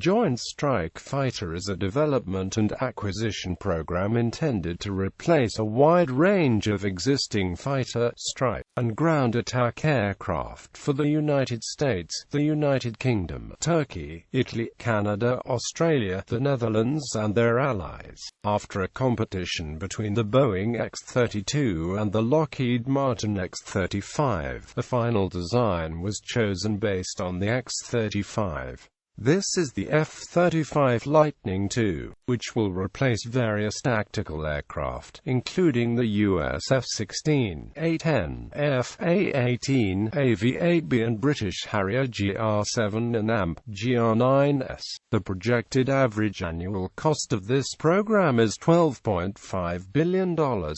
Joint Strike Fighter is a development and acquisition program intended to replace a wide range of existing fighter, strike, and ground attack aircraft for the United States, the United Kingdom, Turkey, Italy, Canada, Australia, the Netherlands and their allies. After a competition between the Boeing X-32 and the Lockheed Martin X-35, the final design was chosen based on the X-35. This is the F-35 Lightning II, which will replace various tactical aircraft, including the US F-16, A-10, F-A-18, AV-8B and British Harrier GR7 and AMP GR9S. The projected average annual cost of this program is $12.5 billion,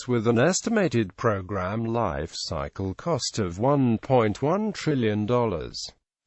with an estimated program life cycle cost of $1.1 trillion.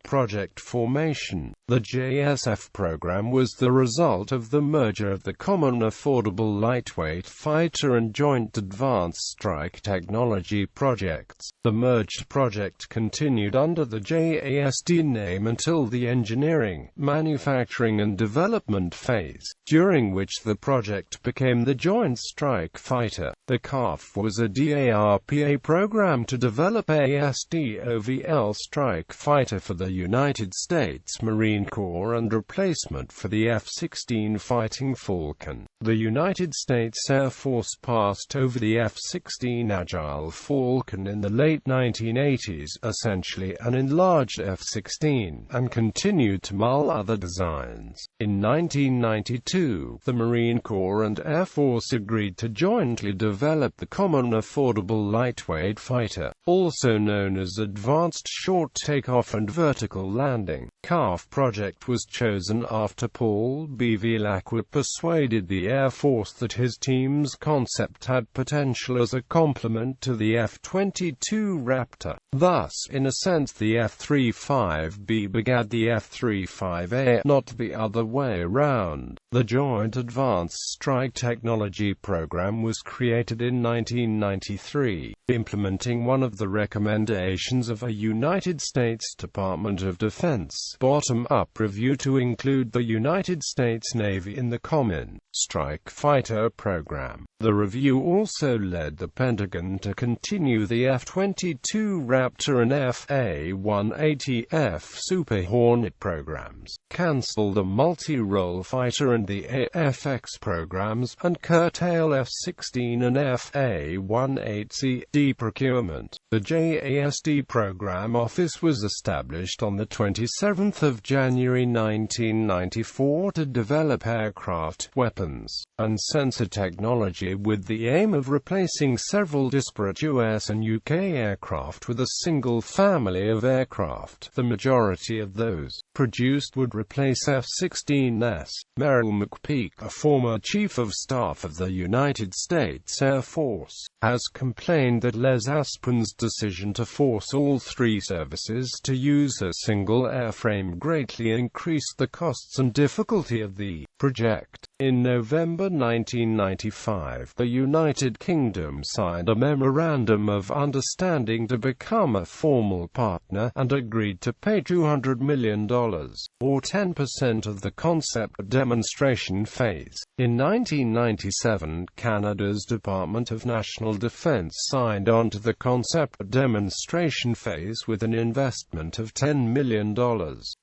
Project formation. The JSF program was the result of the merger of the Common Affordable Lightweight Fighter and Joint Advanced Strike Technology projects. The merged project continued under the JASD name until the engineering, manufacturing and development phase, during which the project became the Joint Strike Fighter. The CAF was a DARPA program to develop a SDOVL strike fighter for the United States Marine Corps and replacement for the F-16 Fighting Falcon. The United States Air Force passed over the F-16 Agile Falcon in the late 1980s, essentially an enlarged F-16, and continued to mull other designs. In 1992, the Marine Corps and Air Force agreed to jointly develop the Common Affordable Lightweight Fighter, also known as Advanced Short Takeoff and Vertical Landing. CAF project was chosen after Paul Bevilacqua persuaded the Air Force that his team's concept had potential as a complement to the F-22 Raptor. Thus, in a sense, the F-35B begat the F-35A, not the other way around. The Joint Advanced Strike Technology Program was created in 1993, implementing one of the recommendations of a United States Department of Defense bottom-up review to include the United States Navy in the Common Strike Fighter program. The review also led the Pentagon to continue the F-22 Raptor and F-A-180F Super Hornet programs, cancel the multi-role fighter and the AFX programs, and curtail F-16 and F-A-180C procurement. The JASD Program Office was established on the 27th of January 1994 to develop aircraft, weapons, and sensor technology with the aim of replacing several disparate US and UK aircraft with a single family of aircraft. The majority of those produced would replace F-16s. Merrill McPeak, a former Chief of Staff of the United States Air Force, has complained that Les Aspin's decision to force all three services to use a single airframe greatly increased the costs and difficulty of the project. In November 1995, the United Kingdom signed a Memorandum of Understanding to become a formal partner, and agreed to pay $200 million, or 10% of the concept demonstration phase. In 1997, Canada's Department of National Defence signed on to the concept demonstration phase with an investment of $10 million.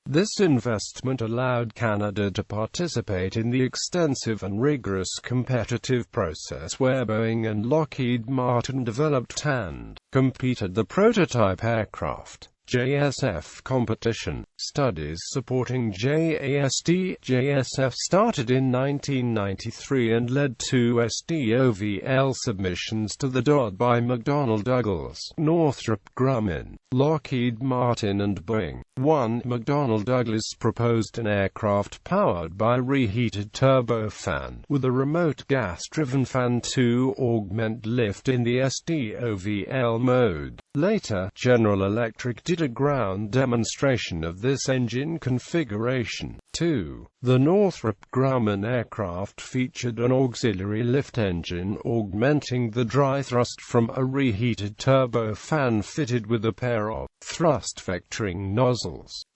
This investment allowed Canada to participate in the extensive and rigorous competitive process where Boeing and Lockheed Martin developed and competed the prototype aircraft. JSF competition. Studies supporting JASD-JSF started in 1993 and led to SDOVL submissions to the DoD by McDonnell Douglas, Northrop Grumman, Lockheed Martin and Boeing. 1. McDonnell Douglas proposed an aircraft powered by reheated turbofan, with a remote gas-driven fan to augment lift in the SDOVL mode. Later, General Electric did a ground demonstration of this engine configuration. 2. The Northrop Grumman aircraft featured an auxiliary lift engine augmenting the dry thrust from a reheated turbofan fitted with a pair of thrust vectoring nozzles.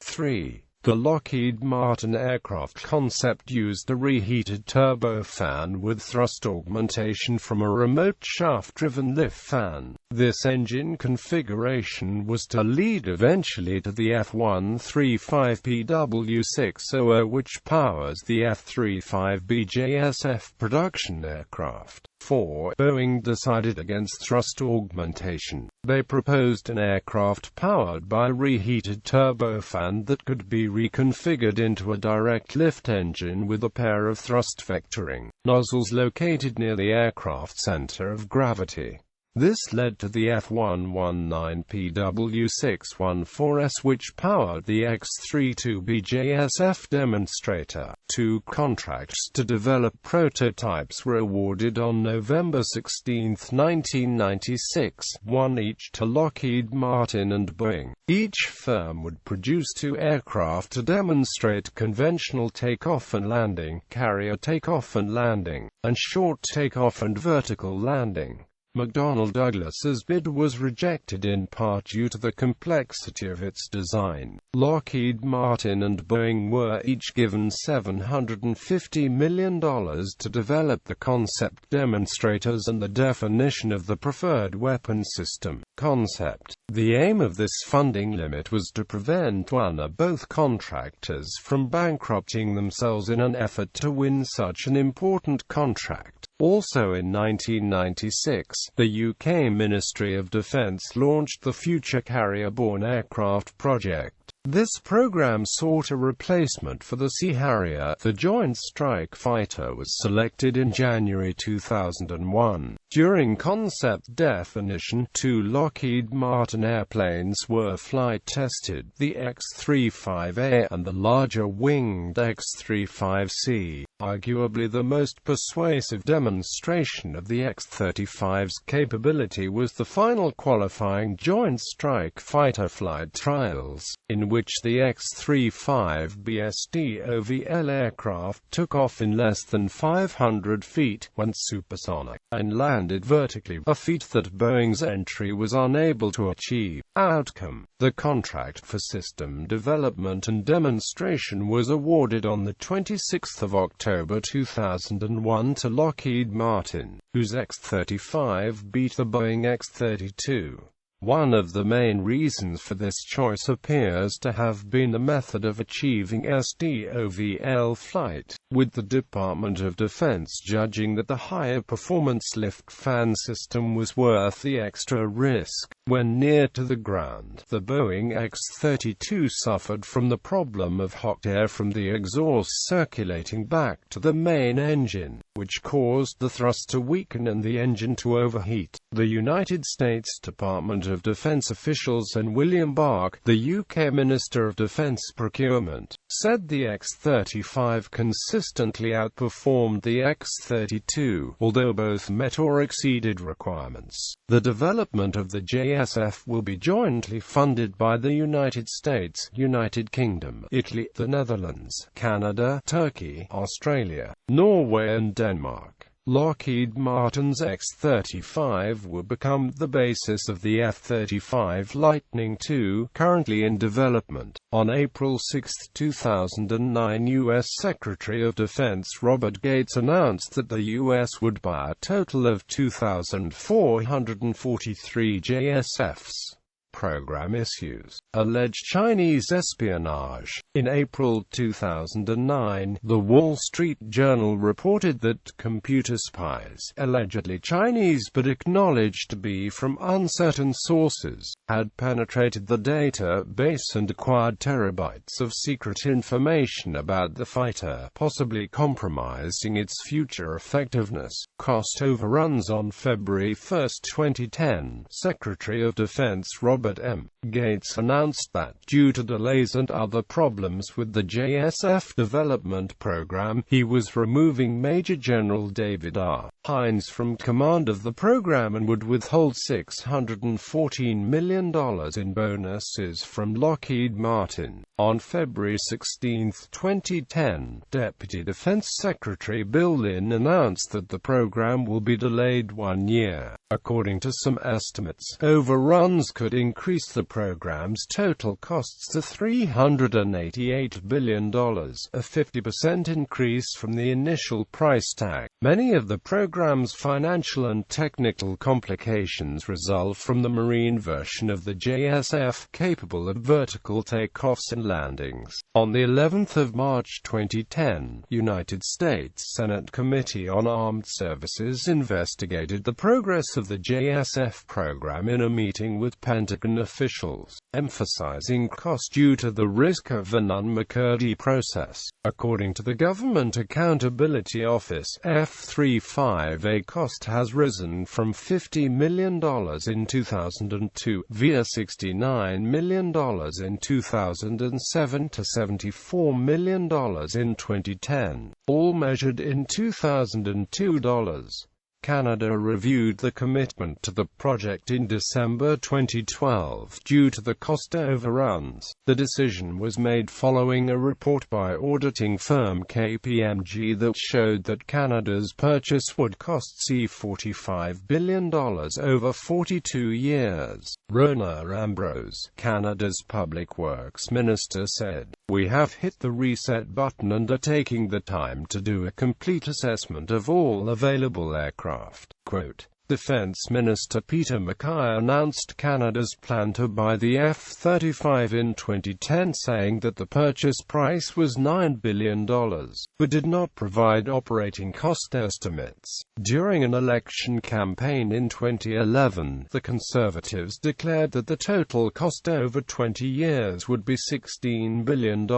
3. The Lockheed Martin aircraft concept used a reheated turbofan with thrust augmentation from a remote shaft-driven lift fan. This engine configuration was to lead eventually to the F-135 PW600, which powers the F-35 BJSF production aircraft. Boeing decided against thrust augmentation. They proposed an aircraft powered by a reheated turbofan that could be reconfigured into a direct lift engine with a pair of thrust vectoring nozzles located near the aircraft center of gravity. This led to the F-119 PW614S, which powered the X-32 BJSF demonstrator. 2 contracts to develop prototypes were awarded on November 16, 1996, one each to Lockheed Martin and Boeing. Each firm would produce 2 aircraft to demonstrate conventional takeoff and landing, carrier takeoff and landing, and short takeoff and vertical landing. McDonnell Douglas's bid was rejected in part due to the complexity of its design. Lockheed Martin and Boeing were each given $750 million to develop the concept demonstrators and the definition of the preferred weapon system concept. The aim of this funding limit was to prevent one or both contractors from bankrupting themselves in an effort to win such an important contract. Also in 1996, the UK Ministry of Defence launched the Future Carrier-Borne Aircraft project. This program sought a replacement for the Sea Harrier. The Joint Strike Fighter was selected in January 2001. During concept definition, 2 Lockheed Martin airplanes were flight tested, the X-35A and the larger winged X-35C. Arguably the most persuasive demonstration of the X-35's capability was the final qualifying Joint Strike Fighter flight trials, in which the X-35B SDOVL aircraft took off in less than 500 feet, went supersonic, and landed vertically, a feat that Boeing's entry was unable to achieve. Outcome: the contract for system development and demonstration was awarded on the 26th of October 2001 to Lockheed Martin, whose X-35 beat the Boeing X-32. One of the main reasons for this choice appears to have been the method of achieving SDOVL flight, with the Department of Defense judging that the higher performance lift fan system was worth the extra risk. When near to the ground, the Boeing X-32 suffered from the problem of hot air from the exhaust circulating back to the main engine, which caused the thrust to weaken and the engine to overheat. The United States Department of Defense officials and William Bark, the UK Minister of Defense Procurement, said the X-35 consistently outperformed the X-32, although both met or exceeded requirements. The development of the JSF will be jointly funded by the United States, United Kingdom, Italy, the Netherlands, Canada, Turkey, Australia, Norway and Denmark. Lockheed Martin's X-35 will become the basis of the F-35 Lightning II, currently in development. On April 6, 2009, U.S. Secretary of Defense Robert Gates announced that the U.S. would buy a total of 2,443 JSFs. Program issues: alleged Chinese espionage. In April 2009, The Wall Street Journal reported that computer spies, allegedly Chinese but acknowledged to be from uncertain sources, had penetrated the database and acquired terabytes of secret information about the fighter, possibly compromising its future effectiveness. Cost overruns. On February 1, 2010, Secretary of Defense Robert M. Gates announced that, due to delays and other problems with the JSF development program, he was removing Major General David R. Hines from command of the program and would withhold $614 million in bonuses from Lockheed Martin. On February 16, 2010, Deputy Defense Secretary Bill Lynn announced that the program will be delayed 1 year. According to some estimates, overruns could increase the program's total costs to $388 billion, a 50% increase from the initial price tag. Many of the program's financial and technical complications result from the marine version of the JSF, capable of vertical takeoffs and landings. On the 11th of March 2010, United States Senate Committee on Armed Services investigated the progress of the JSF program in a meeting with Pentagon officials, emphasizing cost due to the risk of an un-McCurdy process. According to the Government Accountability Office, F-35A cost has risen from $50 million in 2002, via $69 million in 2007 to $74 million in 2010, all measured in 2002 dollars. Canada reviewed the commitment to the project in December 2012 due to the cost overruns. The decision was made following a report by auditing firm KPMG that showed that Canada's purchase would cost $45 billion over 42 years. Rona Ambrose, Canada's Public Works Minister, said, "We have hit the reset button and are taking the time to do a complete assessment of all available aircraft." Quote, Defense Minister Peter Mackay announced Canada's plan to buy the F-35 in 2010, saying that the purchase price was $9 billion, but did not provide operating cost estimates. During an election campaign in 2011, the Conservatives declared that the total cost over 20 years would be $16 billion.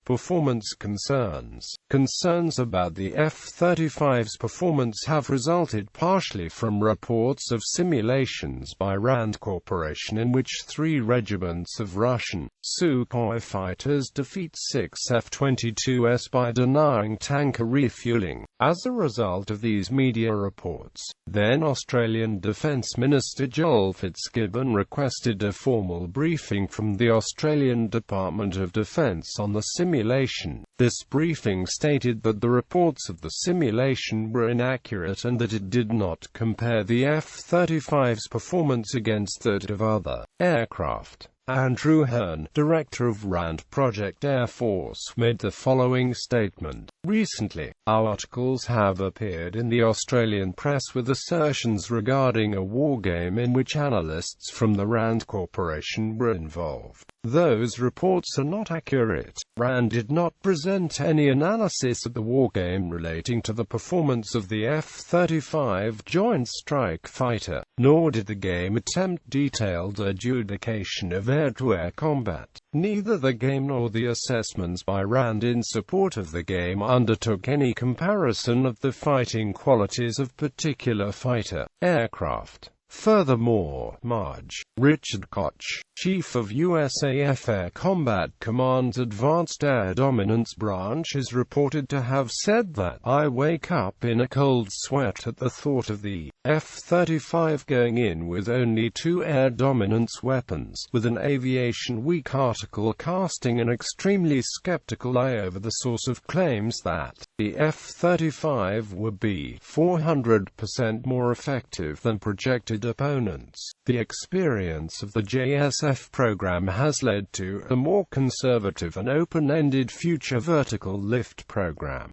Performance concerns. Concerns about the F-35's performance have resulted partially from reports of simulations by RAND Corporation in which 3 regiments of Russian Sukhoi fighters defeat 6 F-22s by denying tanker refueling. As a result of these media reports, then Australian Defence Minister Joel Fitzgibbon requested a formal briefing from the Australian Department of Defence on the simulation. This briefing stated that the reports of the simulation were inaccurate and that it did not compare the F-35's performance against that of other aircraft. Andrew Hearn, director of RAND Project Air Force, made the following statement. Recently, articles have appeared in the Australian press with assertions regarding a wargame in which analysts from the RAND Corporation were involved. Those reports are not accurate. RAND did not present any analysis of the wargame relating to the performance of the F-35 Joint Strike Fighter, nor did the game attempt detailed adjudication of air-to-air combat. Neither the game nor the assessments by RAND in support of the game undertook any comparison of the fighting qualities of particular fighter aircraft. Furthermore, Marge. Richard Koch, Chief of USAF Air Combat Command's Advanced Air Dominance Branch, is reported to have said that, "I wake up in a cold sweat at the thought of the F-35 going in with only 2 air dominance weapons," with an Aviation Week article casting an extremely skeptical eye over the source of claims that the F-35 would be 400% more effective than projected opponents. The experience of the JSF program has led to a more conservative and open-ended future vertical lift program.